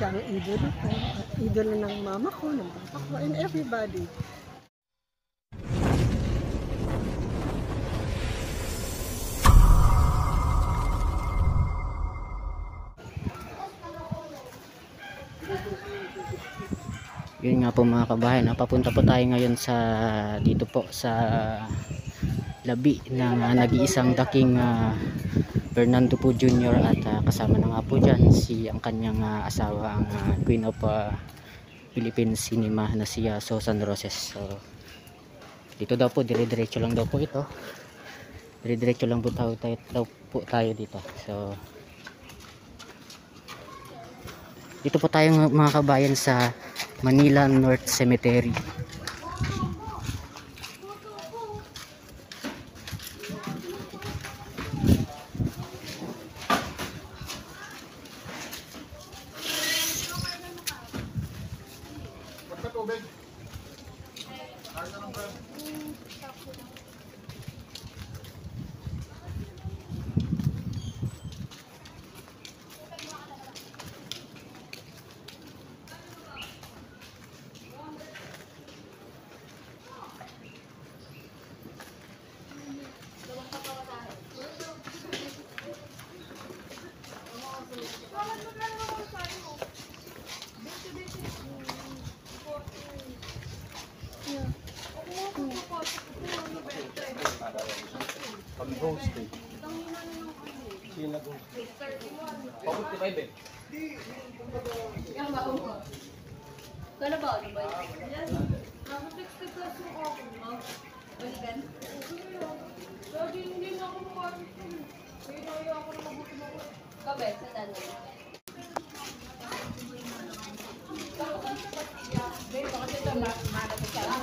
siya ang idolo ko, at idolo ng mama ko, ng papa ko, and everybody. Yun nga po mga kabayan, papunta po tayo ngayon sa dito po sa labi ng nag-iisang daking Fernando po Jr. at kasama na nga po dyan si ang kanyang asawa, ang Queen of Philippine Cinema na si Susan Roses. So dito daw po, dire-diretso lang daw po ito, dire-diretso lang po tayo dito. So dito po tayo mga kabayan sa Manila North Cemetery. Pag-hosting. Sino nag-hosting? Pagod ka ba, Ibe? Yang baon ko. Kala ba ano ba? Ako 60 pesos ako. Balikan. Lagi hindi na ako makain. Kaya ako na mabuti mo. Kabe, sa tanong. Bakit ito malapit ka lang?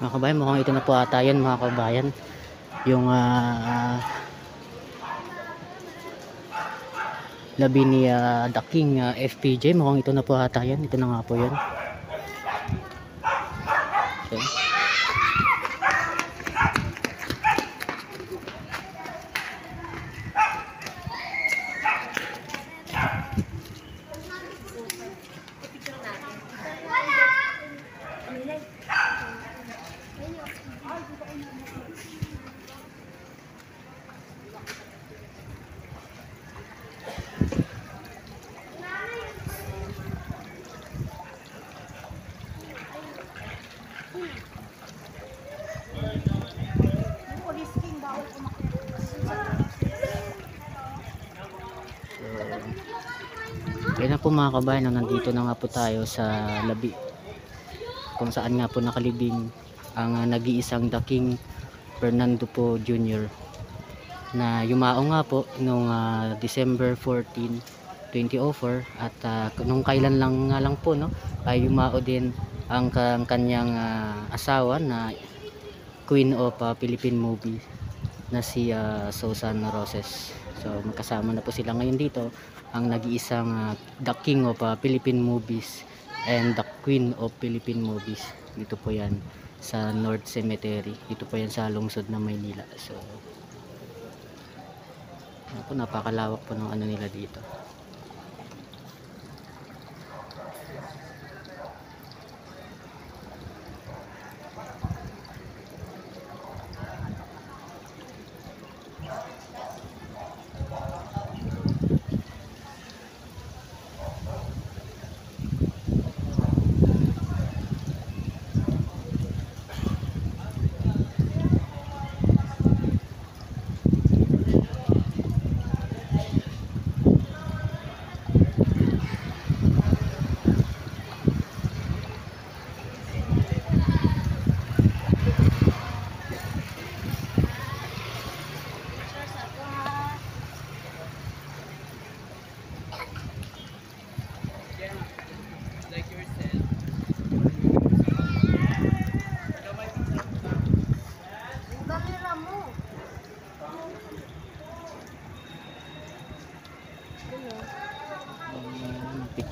Mga kabayan, mukhang ito na po ata yun mga kabayan, yung labi ni The King FPJ. Mukhang ito na po ata yan, ito na nga po yun. So, kaya na po mga kabayan, nandito na nga po tayo sa labi kung saan nga po nakalibing ang nag-iisang The King Fernando po Jr. na yumao nga po noong December 14, 2004 at nung kailan lang nga lang po, no, ay yumao din ang kanyang asawa na Queen of Philippine Movie na si Susan Roses. So magkasama na po sila ngayon dito, ang nag-iisang The King of Philippine Movies and the Queen of Philippine Movies. Dito po yan sa North Cemetery, dito po yan sa lungsod ng Maynila. So napakalawak po ng ano nila dito.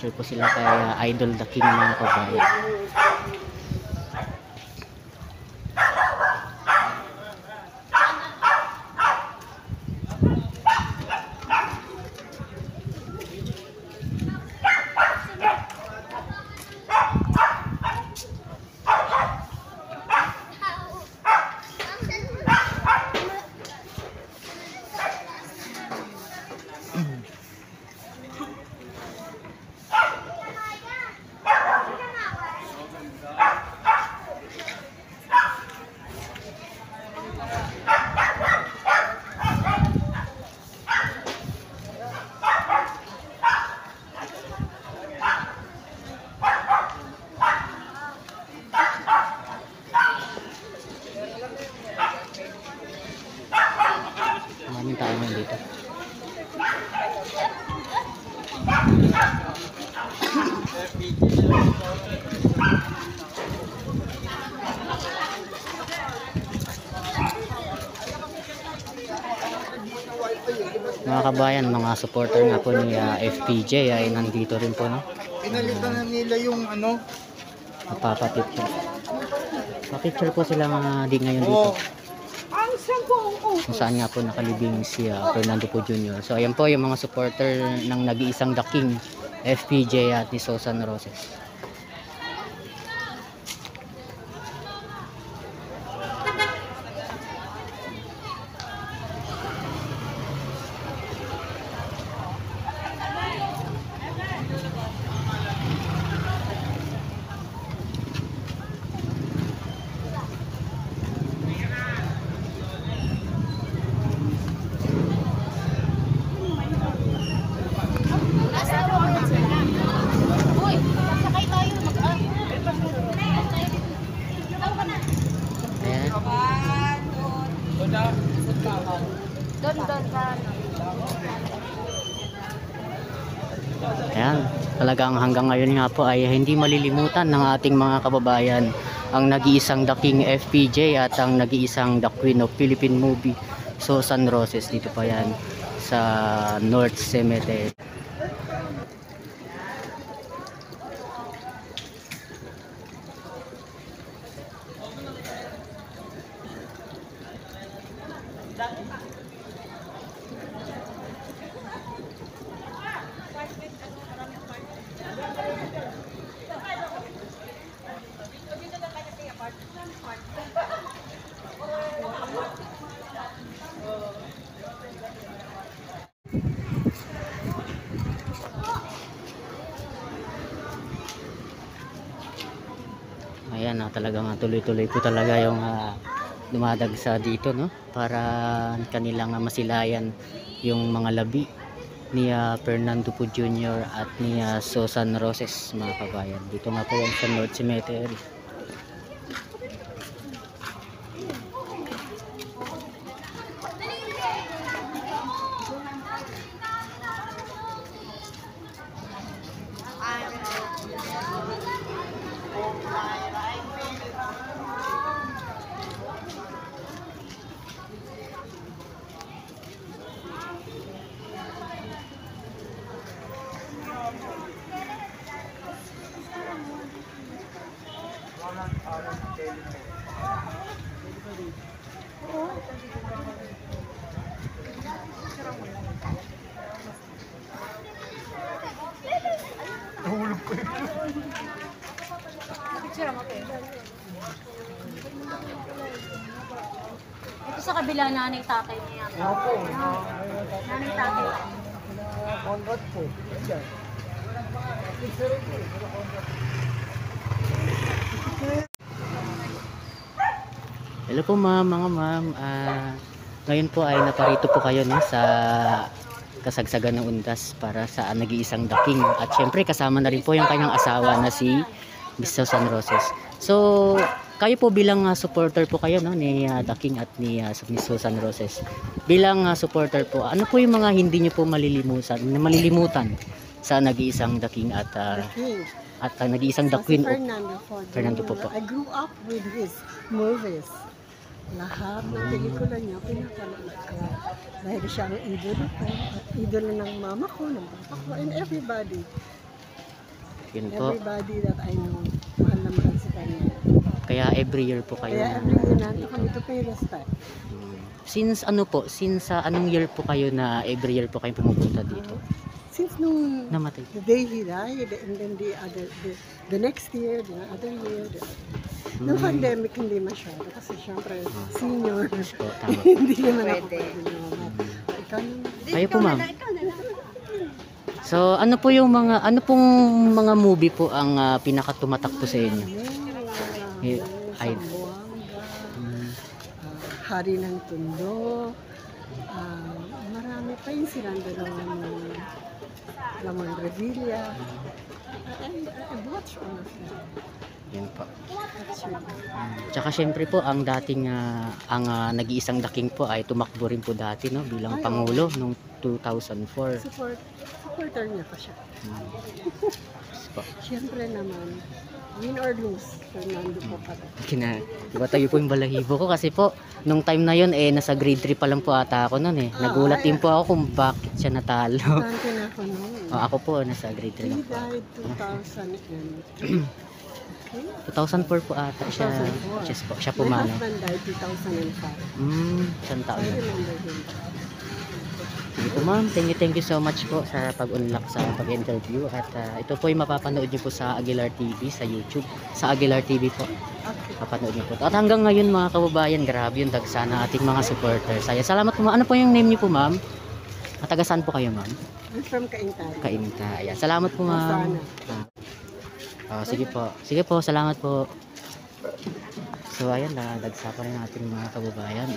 Papapicture po sila kay Idol the King mga kabayan. Maraming tao ngayon dito. Mga kabayan, mga supporter nga po ni FPJ ay nandito rin po, no? Pinalitan na nila yung ano. Napapapicture. Papicture po sila mga di ngayon dito. Kung saan nga po nakalibing si Fernando Po Jr. So ayan po yung mga supporter ng nag-iisang The King, FPJ at ni Susan Roses. Ayan, talagang hanggang ngayon nga po ay hindi malilimutan ng ating mga kababayan ang nag-iisang The King FPJ at ang nag-iisang The Queen of Philippine Movie, Susan Roses. Dito pa yan sa North Cemetery. Ayan, talagang tuloy-tuloy po talaga yung dumadagsa dito, no? Para kanilang masilayan yung mga labi ni Fernando Po Jr. at ni Susan Roses, mga kabayan. Dito nga po yan sa North Cemetery. Ito sa kabila, nanay tatay niya. Nanay tatay. Conrad po. Hello po ma'am, mga ma'am. Ngayon po ay naparito po kayo, no, sa kasagsagan ng undas para sa nag-iisang The King. At syempre kasama na rin po yung kanyang asawa na si Miss Susan Roses. So kayo po bilang supporter po kayo, no, ni The King at ni Miss Susan Roses. Bilang supporter po, ano po yung mga hindi niyo po malilimutan sa nag-iisang The King at nag-iisang The Queen of Fernando po. I grew up with his movies. Lahat ng pelikula niya pinapanood ko. Dahil siya ang idolo ko, at idolo ng mama ko, ng papa ko, and everybody. Yun po. Everybody that I know, mahal na mahal sa kanya. Kaya every year po kayo Kaya na... every year nandito kami to pay respect. Since ano po, since anong year po kayo na every year po kayo pumupunta dito? Since nung Namatay. the day he died, and then the next year, the other year, nung pandemic hindi masyado kasi syempre senior. Po, tama. Hindi naman ako pwede naman. Ikaw naman. Kayo po ma'am. So ano po yung mga, ano pong mga movie po ang pinakatumatak po sa inyo? Ay- Hari ng Tundo, marami pa yung Siranda ng Lamon Revilla. I watch all of them. Yan po. Actually. Tsaka syempre po ang dating ang nag-iisang daking po ay tumakbo rin po dati no bilang Ay, pangulo noong 2004. Supporter niya pa siya. Po. Siyempre naman, win or lose, Fernando po pa rin. Diba tayo po yung balahibo ko kasi po nung time na yon sa grade 3 pa lang po ata ako noon Nagulat din po ako kung bakit siya natalo. Tante na ako noon. Ako po nasa grade 3 He lang po. died 2003. Okay? 2004 po ata siya. 2004. Yes po, siya po My mano. husband died 2005. Isang So taon I na. remember him. Sige po ma'am, thank you so much po sa pag-unlock sa pag-interview at ito po yung mapapanood niyo po sa Aguilar TV sa YouTube. Sa Aguilar TV po, Okay. mapapanood niyo po. At hanggang ngayon mga kababayan, grabe yung dagsa na ating mga supporters. Saya, salamat po ma'am. Ano po yung name niyo po ma'am? At taga saan po kayo ma'am? I'm from Kaintan. Kainta. Ayan. Salamat po ma'am. Sige po. Sige po, salamat po. So ayan, dagsa pa rin ating mga kababayan.